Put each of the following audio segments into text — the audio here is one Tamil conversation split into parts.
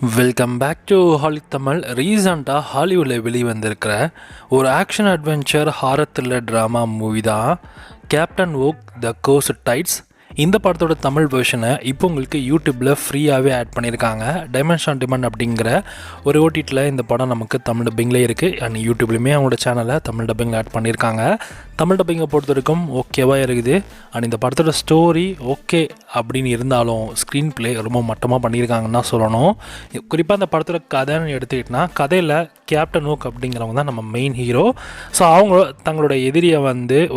Welcome back to Holly Tamil. ரீசண்டாக ஹாலிவுட்டில் வெளிவந்திருக்கிற ஒரு action adventure horror thriller drama movie தான் captain oak the ghost tides. இந்த படத்தோட தமிழ் வெர்ஷனை இப்போ உங்களுக்கு யூடியூப்பில் ஃப்ரீயாகவே ஆட் பண்ணியிருக்காங்க. டைமென்ஷன் ஆன் டிமாண்ட் அப்படிங்கிற ஒரு ஓடிடியில் இந்த படம் நமக்கு தமிழ் டப்பிங்லேயே இருக்குது. அண்ட் யூடியூப்லேயுமே அவங்களோட சேனலை தமிழ் டப்பிங்கில் ஆட் பண்ணியிருக்காங்க. தமிழ் டப்பிங்கை பொறுத்த வரைக்கும் ஓகேவாக இருக்குது. அண்ட் இந்த படத்தோட ஸ்டோரி ஓகே அப்படின்னு இருந்தாலும் ஸ்க்ரீன் ப்ளே ரொம்ப மட்டமாக பண்ணியிருக்காங்கன்னு தான் சொல்லணும். குறிப்பாக அந்த படத்தோட கதைன்னு எடுத்துக்கிட்டோன்னா, கதையில் கேப்டன் ஓக் அப்படிங்கிறவங்க தான் நம்ம மெயின் ஹீரோ. ஸோ அவங்க தங்களோட எதிரியை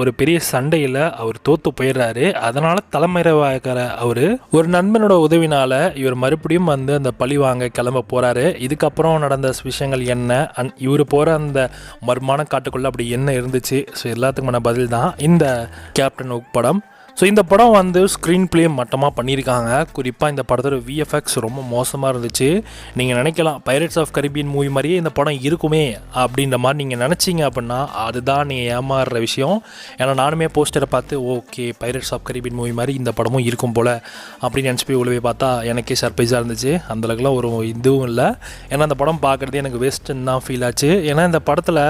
ஒரு பெரிய சண்டையில் அவர் தோற்று போயிடுறாரு. அதனால் தலைமறைவாகிற அவர் ஒரு நண்பனோட உதவினால் இவர் மறுபடியும் அந்த பழி வாங்க கிளம்ப போகிறாரு. இதுக்கப்புறம் நடந்த விஷயங்கள் என்ன, இவர் போகிற அந்த மர்மான காட்டுக்குள்ளே அப்படி என்ன இருந்துச்சு, ஸோ எல்லாத்துக்குமான பதில் தான் இந்த கேப்டன் ஓக் படம். ஸோ இந்த படம் ஸ்க்ரீன் ப்ளே மட்டமாக பண்ணியிருக்காங்க. குறிப்பாக இந்த படத்தோட விஎஃப்எக்ஸ் ரொம்ப மோசமாக இருந்துச்சு. நீங்கள் நினைக்கலாம் பைரட்ஸ் ஆஃப் கரீபியன் மூவி மாதிரியே இந்த படம் இருக்குமே அப்படின்ற மாதிரி நீங்கள் நினச்சிங்க அப்படின்னா அதுதான் நீங்கள் ஏமாறுற விஷயம். ஏன்னா நானுமே போஸ்டரை பார்த்து okay pirates of Caribbean movie மாதிரி இந்த படமும் இருக்கும் போல் அப்படின்னு நினச்சி போய் உள்ள பார்த்தா எனக்கே சர்ப்ரைஸாக இருந்துச்சு. அந்தளவுக்குலாம் ஒரு இதுவும் இல்லை. ஏன்னா அந்த படம் பார்க்குறது எனக்கு வேஸ்ட்டுன்னு தான் ஃபீல் ஆச்சு. ஏன்னா இந்த படத்தில்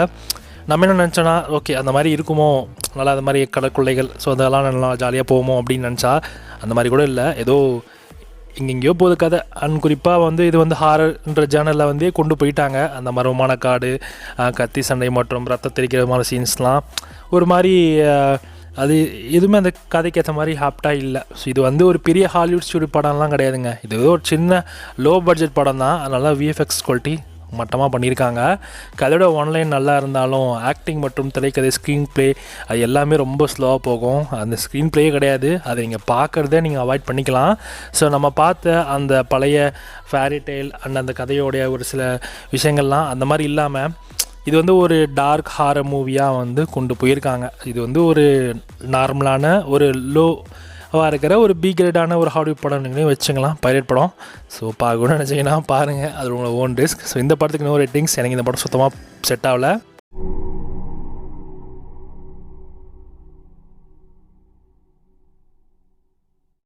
நம்ம என்ன நினச்சோன்னா ஓகே அந்த மாதிரி இருக்குமோ, நல்லா அந்த மாதிரி கடற்கொள்ளைகள், ஸோ அதெல்லாம் நல்லா ஜாலியாக போவோமோ அப்படின்னு நினச்சா அந்த மாதிரி கூட இல்லை. ஏதோ எங்கெங்கேயோ போகுது கதை. அண்ட் குறிப்பாக இது ஹாரர்ன்ற ஜேனலில் கொண்டு போயிட்டாங்க. அந்த மர்மமான காடு, கத்தி சண்டை மற்றும் ரத்தம் தெரிக்கிற மாதிரி சீன்ஸ்லாம் ஒரு மாதிரி அது எதுவுமே அந்த கதைக்கு ஏற்ற மாதிரி ஹாப்டாக இல்லை. ஸோ இது ஒரு பெரிய ஹாலிவுட் ஸ்டூடியோ படம்லாம் கிடையாதுங்க. இது ஒரு சின்ன லோ பட்ஜெட் படம் தான். அதனால விஎஃப்எக்ஸ் குவாலிட்டி மட்டமாக பண்ணியிருக்காங்க. கதையோட ஒன்லைன் நல்லா இருந்தாலும் ஆக்டிங் மற்றும் திரைக்கதை ஸ்க்ரீன் ப்ளே அது எல்லாமே ரொம்ப ஸ்லோவாக போகும். அந்த ஸ்க்ரீன் ப்ளேயே கிடையாது. அதை நீங்கள் பார்க்குறதே நீங்கள் அவாய்ட் பண்ணிக்கலாம். ஸோ நம்ம பார்த்த அந்த பழைய ஃபேரி டெய்ல் அந்த கதையோடைய ஒரு சில விஷயங்கள்லாம் அந்த மாதிரி இல்லாமல் இது ஒரு டார்க் ஹாரர் மூவியாக கொண்டு போயிருக்காங்க. இது ஒரு நார்மலான ஒரு இருக்கிற ஒரு பி கிரேடான ஒரு ஹாலிவுட் படம் நீங்களே வச்சுக்கலாம், பைரட் படம். ஸோ பார்க்கணும்னு நினச்சிங்கன்னா பாருங்கள், அது உங்களோட ஓன் ரிஸ்க். ஸோ இந்த படத்துக்கு இன்னொரு ரேட்டிங்ஸ் எனக்கு இந்த படம் சுத்தமாக செட் ஆகலை.